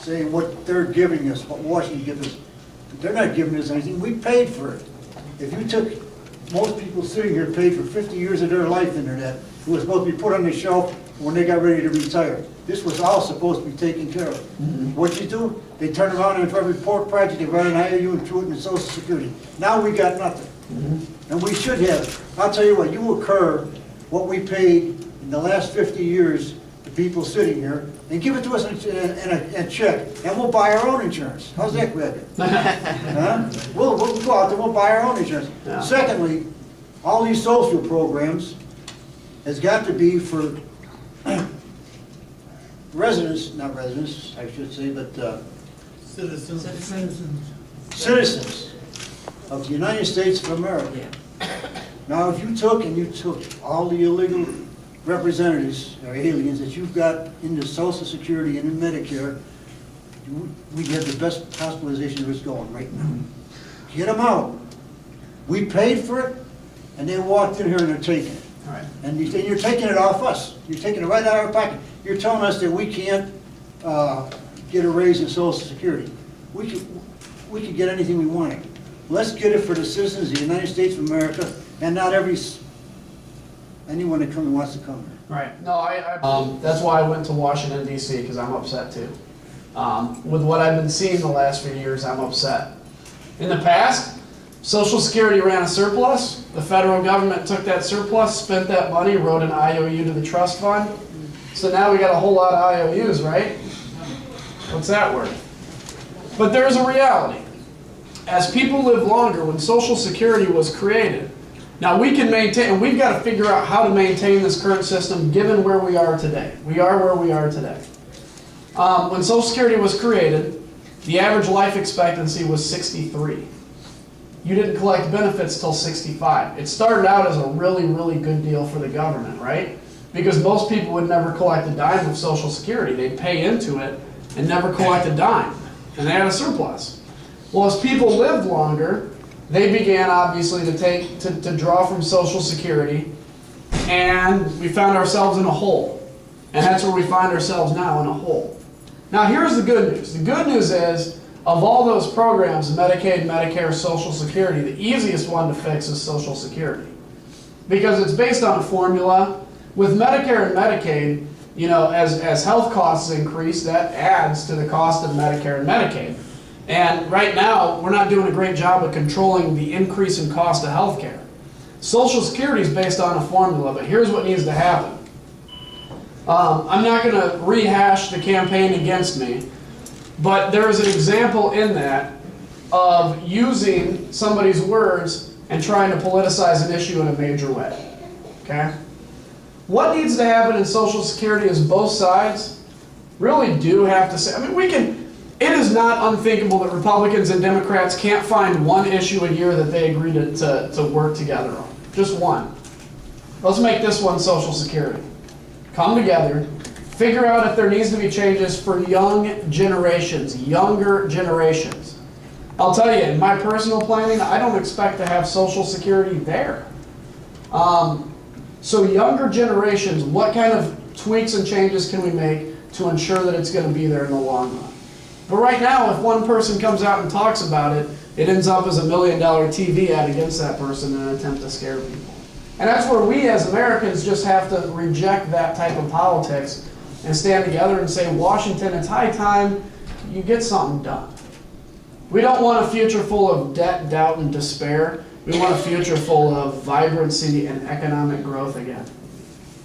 Say what they're giving us, what Washington gives us, they're not giving us anything, we paid for it. If you took, most people sitting here paid for 50 years of their life into that, it was supposed to be put on the shelf when they got ready to retire. This was all supposed to be taken care of. What you do, they turn around and for every port project, they write an IOU and threw it in Social Security. Now we got nothing. And we should have. I'll tell you what, you occur what we paid in the last 50 years to people sitting here, and give it to us in a check, and we'll buy our own insurance. How's that, Greg? Huh? We'll go out there, we'll buy our own insurance. Yeah. Secondly, all these social programs has got to be for residents, not residents, I should say, but citizens of the United States of America. Now, if you took all the illegal representatives or aliens that you've got into Social Security and in Medicare, we'd have the best hospitalization risk going right now. Get them out. We paid for it, and they walked in here and they're taking it. Right. And you're taking it off us. You're taking it right out of our pocket. You're telling us that we can't get a raise in Social Security. We could get anything we wanted. Let's get it for the citizens of the United States of America, and not anyone that wants to come here. Right. No, that's why I went to Washington, D.C., because I'm upset too. With what I've been seeing the last few years, I'm upset. In the past, Social Security ran a surplus. The federal government took that surplus, spent that money, wrote an IOU to the trust fund. So now we got a whole lot of IOUs, right? What's that worth? But there's a reality. As people live longer, when Social Security was created, now we can maintain, and we've got to figure out how to maintain this current system given where we are today. We are where we are today. When Social Security was created, the average life expectancy was 63. You didn't collect benefits till 65. It started out as a really, really good deal for the government, right? Because most people would never collect a dime of Social Security. They'd pay into it and never collect a dime. And they had a surplus. Well, as people lived longer, they began obviously to draw from Social Security, and we found ourselves in a hole. And that's where we find ourselves now, in a hole. Now here's the good news. The good news is, of all those programs, Medicaid, Medicare, Social Security, the easiest one to fix is Social Security. Because it's based on a formula. With Medicare and Medicaid, you know, as health costs increase, that adds to the cost of Medicare and Medicaid. And right now, we're not doing a great job of controlling the increase in cost of health care. Social Security is based on a formula, but here's what needs to happen. I'm not going to rehash the campaign against me, but there is an example in that of using somebody's words and trying to politicize an issue in a major way. Okay? What needs to happen in Social Security is both sides really do have to say, I mean, it is not unthinkable that Republicans and Democrats can't find one issue a year that they agree to work together on. Just one. Let's make this one Social Security. Come together, figure out if there needs to be changes for young generations, younger generations. I'll tell you, in my personal planning, I don't expect to have Social Security there. So younger generations, what kind of tweaks and changes can we make to ensure that it's going to be there in the long run? But right now, if one person comes out and talks about it, it ends up as $1 million TV ad against that person in an attempt to scare people. And that's where we as Americans just have to reject that type of politics and stand together and say, Washington, it's high time you get something done. We don't want a future full of debt, doubt, and despair. We want a future full of vibrancy and economic growth again.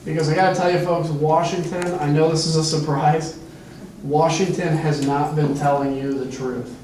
Because I gotta tell you folks, Washington, I know this is a surprise, Washington has not been telling you the truth.